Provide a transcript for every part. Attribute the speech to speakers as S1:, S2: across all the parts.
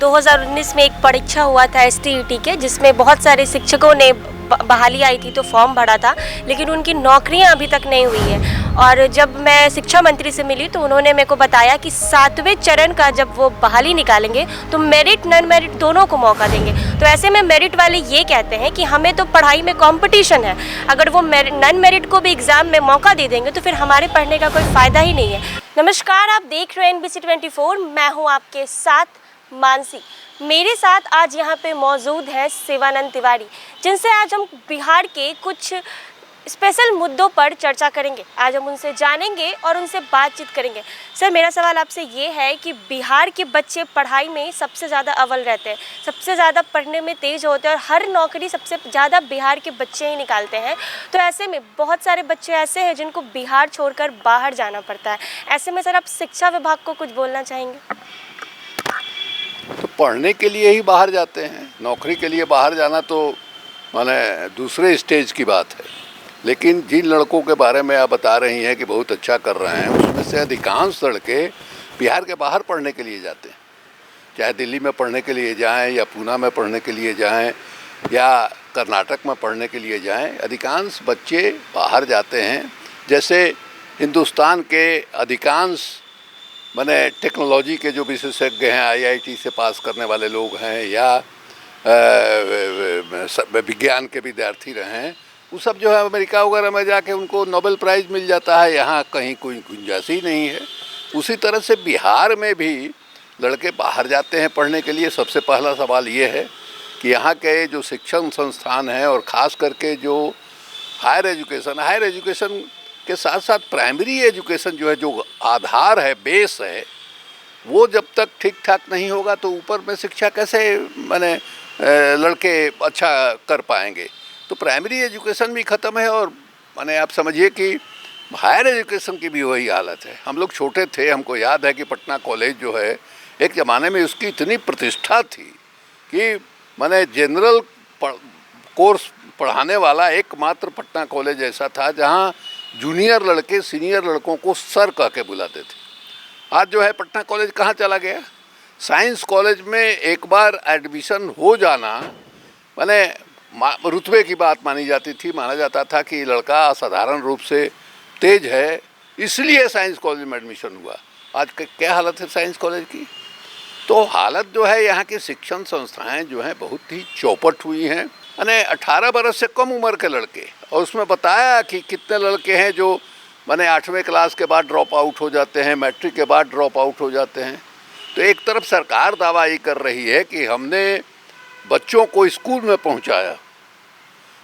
S1: 2019 में एक परीक्षा हुआ था एसटीईटी के, जिसमें बहुत सारे शिक्षकों ने बहाली आई थी तो फॉर्म भरा था, लेकिन उनकी नौकरियां अभी तक नहीं हुई है। और जब मैं शिक्षा मंत्री से मिली तो उन्होंने मेरे को बताया कि 7वें चरण का जब वो बहाली निकालेंगे तो मेरिट नॉन मेरिट दोनों को मौका देंगे। तो ऐसे में मेरिट वाले ये कहते हैं कि हमें तो पढ़ाई में कंपटीशन है, अगर वो नॉन मेरिट को भी एग्ज़ाम में मौका दे देंगे तो फिर हमारे पढ़ने का कोई फ़ायदा ही नहीं है। नमस्कार, आप देख रहे हैं NBC 24। मैं हूँ आपके साथ मानसी। मेरे साथ आज यहाँ पे मौजूद हैं शिवानंद तिवारी, जिनसे आज हम बिहार के कुछ स्पेशल मुद्दों पर चर्चा करेंगे। आज हम उनसे जानेंगे और उनसे बातचीत करेंगे। सर, मेरा सवाल आपसे ये है कि बिहार के बच्चे पढ़ाई में सबसे ज़्यादा अव्वल रहते हैं, सबसे ज़्यादा पढ़ने में तेज़ होते हैं और हर नौकरी सबसे ज़्यादा बिहार के बच्चे ही निकालते हैं। तो ऐसे में बहुत सारे बच्चे ऐसे हैं जिनको बिहार छोड़कर बाहर जाना पड़ता है। ऐसे में सर, आप शिक्षा विभाग को कुछ बोलना चाहेंगे?
S2: तो पढ़ने के लिए ही बाहर जाते हैं, नौकरी के लिए बाहर जाना तो माने दूसरे स्टेज की बात है। लेकिन जिन लड़कों के बारे में आप बता रही हैं कि बहुत अच्छा कर रहे हैं, उसमें से अधिकांश लड़के बिहार के बाहर पढ़ने के लिए जाते हैं। चाहे दिल्ली में पढ़ने के लिए जाएं या पूना में पढ़ने के लिए जाएं या कर्नाटक में पढ़ने के लिए जाएं, अधिकांश बच्चे बाहर जाते हैं। जैसे हिंदुस्तान के अधिकांश माने टेक्नोलॉजी के जो विशेषज्ञ हैं, IIT से पास करने वाले लोग हैं या विज्ञान के विद्यार्थी रहे हैं, वो सब जो है अमेरिका वगैरह में जाके उनको नोबेल प्राइज़ मिल जाता है। यहाँ कहीं कोई गुंजाइश ही नहीं है। उसी तरह से बिहार में भी लड़के बाहर जाते हैं पढ़ने के लिए। सबसे पहला सवाल ये है कि यहाँ के जो शिक्षण संस्थान हैं और ख़ास करके जो हायर एजुकेशन के साथ साथ प्राइमरी एजुकेशन जो है, जो आधार है, बेस है, वो जब तक ठीक ठाक नहीं होगा तो ऊपर में शिक्षा कैसे माने लड़के अच्छा कर पाएंगे। तो प्राइमरी एजुकेशन भी ख़त्म है और माने आप समझिए कि हायर एजुकेशन की भी वही हालत है। हम लोग छोटे थे, हमको याद है कि पटना कॉलेज जो है, एक ज़माने में उसकी इतनी प्रतिष्ठा थी कि माने जनरल कोर्स पढ़ाने वाला एकमात्र पटना कॉलेज ऐसा था जहाँ जूनियर लड़के सीनियर लड़कों को सर कह के बुलाते थे। आज जो है पटना कॉलेज कहाँ चला गया? साइंस कॉलेज में एक बार एडमिशन हो जाना माने रुतबे की बात मानी जाती थी। माना जाता था कि लड़का असाधारण रूप से तेज है, इसलिए साइंस कॉलेज में एडमिशन हुआ। आज क्या हालत है साइंस कॉलेज की? तो हालत जो है, यहाँ की शिक्षण संस्थाएं जो हैं बहुत ही चौपट हुई हैं। यानी 18 बरस से कम उम्र के लड़के, और उसमें बताया कि कितने लड़के हैं जो माने 8वें क्लास के बाद ड्रॉप आउट हो जाते हैं, मैट्रिक के बाद ड्रॉप आउट हो जाते हैं। तो एक तरफ सरकार दावा ये कर रही है कि हमने बच्चों को स्कूल में पहुंचाया,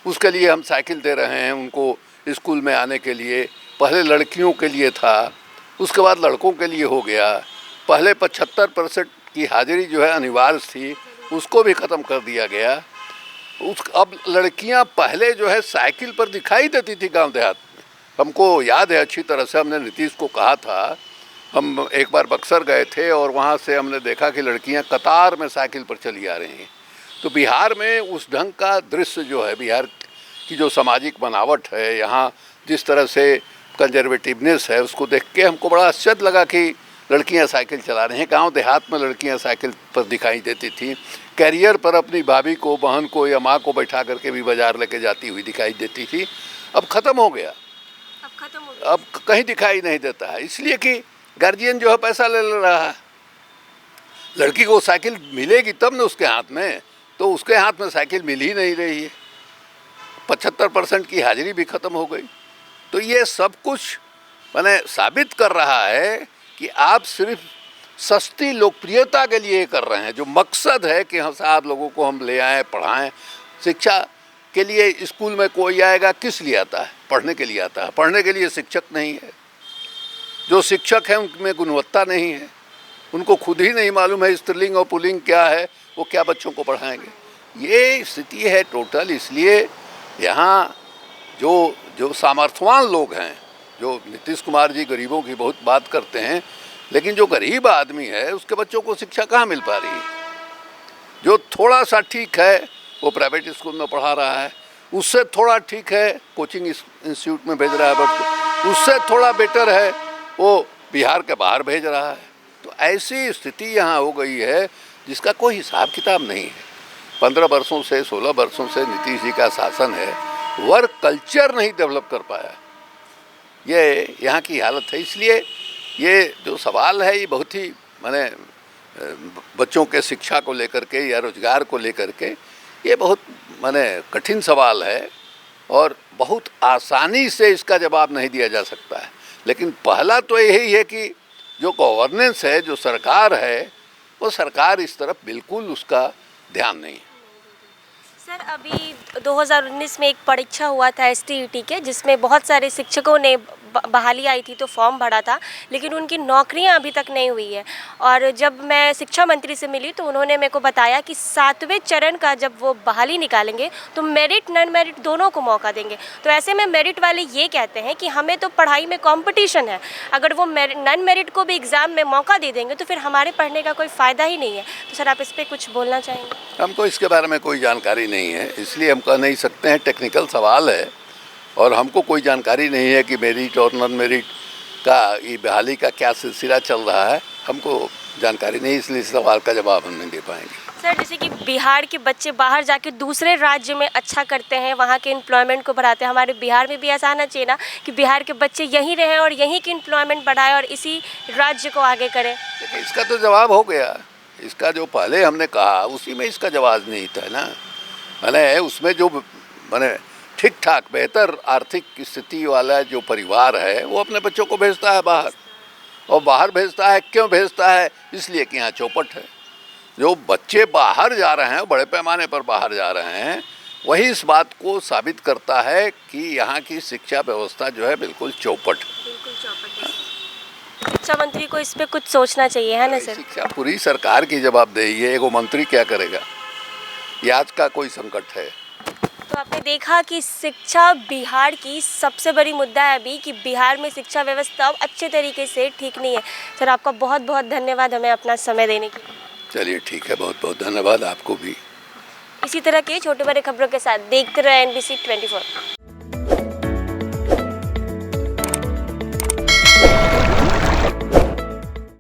S2: उसके लिए हम साइकिल दे रहे हैं उनको स्कूल में आने के लिए। पहले लड़कियों के लिए था, उसके बाद लड़कों के लिए हो गया। पहले 75% की हाजिरी जो है अनिवार्य थी, उसको भी ख़त्म कर दिया गया। अब लड़कियां पहले जो है साइकिल पर दिखाई देती थी गांव देहात में। हमको याद है अच्छी तरह से, हमने नीतीश को कहा था, हम एक बार बक्सर गए थे और वहाँ से हमने देखा कि लड़कियां कतार में साइकिल पर चली आ रही हैं। तो बिहार में उस ढंग का दृश्य जो है, बिहार की जो सामाजिक बनावट है, यहाँ जिस तरह से कंजर्वेटिवनेस है, उसको देख के हमको बड़ा आश्चर्य लगा कि लड़कियां साइकिल चला रही हैं। गांव देहात में लड़कियां साइकिल पर दिखाई देती थी, कैरियर पर अपनी भाभी को, बहन को या माँ को बैठा करके भी बाजार लेके जाती हुई दिखाई देती थी। अब ख़त्म हो गया, अब कहीं दिखाई नहीं देता है, इसलिए कि गार्जियन जो है पैसा ले रहा है। लड़की को साइकिल मिलेगी तब ना उसके हाथ में, तो उसके हाथ में साइकिल मिल ही नहीं रही है। 75% की हाजिरी भी ख़त्म हो गई। तो ये सब कुछ मैंने साबित कर रहा है कि आप सिर्फ सस्ती लोकप्रियता के लिए कर रहे हैं। जो मकसद है कि हम साहब लोगों को हम ले आएँ, पढ़ाएं। शिक्षा के लिए स्कूल में कोई आएगा, किस लिए आता है? पढ़ने के लिए आता है। पढ़ने के लिए शिक्षक नहीं है। जो शिक्षक हैं उनमें गुणवत्ता नहीं है, उनको खुद ही नहीं मालूम है स्त्रीलिंग और पुल्लिंग क्या है, वो क्या बच्चों को पढ़ाएंगे। ये स्थिति है टोटल। इसलिए यहाँ जो सामर्थ्यवान लोग हैं, जो नीतीश कुमार जी गरीबों की बहुत बात करते हैं, लेकिन जो गरीब आदमी है उसके बच्चों को शिक्षा कहाँ मिल पा रही है? जो थोड़ा सा ठीक है वो प्राइवेट स्कूल में पढ़ा रहा है, उससे थोड़ा ठीक है कोचिंग इंस्टीट्यूट में भेज रहा है बच्चों, उससे थोड़ा बेटर है वो बिहार के बाहर भेज रहा है। तो ऐसी स्थिति यहाँ हो गई है जिसका कोई हिसाब किताब नहीं है। 15 वर्षों से 16 वर्षों से नीतीश जी का शासन है, वर्क कल्चर नहीं डेवलप कर पाया। ये यहाँ की हालत है। इसलिए ये जो सवाल है ये बहुत ही माने बच्चों के शिक्षा को लेकर के या रोजगार को लेकर के ये बहुत माने कठिन सवाल है और बहुत आसानी से इसका जवाब नहीं दिया जा सकता है। लेकिन पहला तो यही है कि जो गवर्नेंस है, जो सरकार है, वो सरकार इस तरफ बिल्कुल उसका ध्यान नहीं है।
S1: सर, अभी 2019 में एक परीक्षा हुआ था एसटीईटी के, जिसमें बहुत सारे शिक्षकों ने बहाली आई थी तो फॉर्म भरा था, लेकिन उनकी नौकरियां अभी तक नहीं हुई है। और जब मैं शिक्षा मंत्री से मिली तो उन्होंने मेरे को बताया कि 7वें चरण का जब वो बहाली निकालेंगे तो मेरिट नॉन मेरिट दोनों को मौका देंगे। तो ऐसे में मेरिट वाले ये कहते हैं कि हमें तो पढ़ाई में कंपटीशन है, अगर वो नॉन मेरिट को भी एग्ज़ाम में मौका दे देंगे तो फिर हमारे पढ़ने का कोई फ़ायदा ही नहीं है। तो सर, आप इस पर कुछ बोलना चाहेंगे?
S2: हमको इसके बारे में कोई जानकारी नहीं है, इसलिए हम कह नहीं सकते हैं। टेक्निकल सवाल है और हमको कोई जानकारी नहीं है कि मेरिट और नॉन मेरिट का ये बहाली का क्या सिलसिला चल रहा है। हमको जानकारी नहीं, इसलिए इस सवाल का जवाब हम नहीं दे पाएंगे।
S1: सर, जैसे कि बिहार के बच्चे बाहर जाके दूसरे राज्य में अच्छा करते हैं, वहाँ के एम्प्लॉयमेंट को बढ़ाते हैं, हमारे बिहार में भी ऐसा आना चाहिए ना कि बिहार के बच्चे यहीं रहें और यहीं की एम्प्लॉयमेंट बढ़ाएं और इसी राज्य को आगे करें।
S2: लेकिन इसका तो जवाब हो गया। इसका जो पहले हमने कहा उसी में इसका जवाब नहीं था ना। मैंने उसमें जो मैंने ठीक ठाक बेहतर आर्थिक स्थिति वाला जो परिवार है वो अपने बच्चों को भेजता है बाहर, और बाहर भेजता है क्यों भेजता है? इसलिए कि यहाँ चौपट है। जो बच्चे बाहर जा रहे हैं, बड़े पैमाने पर बाहर जा रहे हैं, वही इस बात को साबित करता है कि यहाँ की शिक्षा व्यवस्था जो है बिल्कुल चौपट है।
S1: शिक्षा मंत्री को इस पे कुछ सोचना चाहिए, है ना सर?
S2: शिक्षा पूरी सरकार की जवाबदेही है, एगो मंत्री क्या करेगा? ये आज का कोई संकट है।
S1: तो आपने देखा कि शिक्षा बिहार की सबसे बड़ी मुद्दा है अभी, कि बिहार में शिक्षा व्यवस्था अब अच्छे तरीके से ठीक नहीं है। सर, आपका बहुत बहुत धन्यवाद हमें अपना समय देने के लिए।
S2: चलिए ठीक है, बहुत बहुत धन्यवाद आपको भी।
S1: इसी तरह के छोटे बड़े खबरों के साथ देखते रहे NBC 24।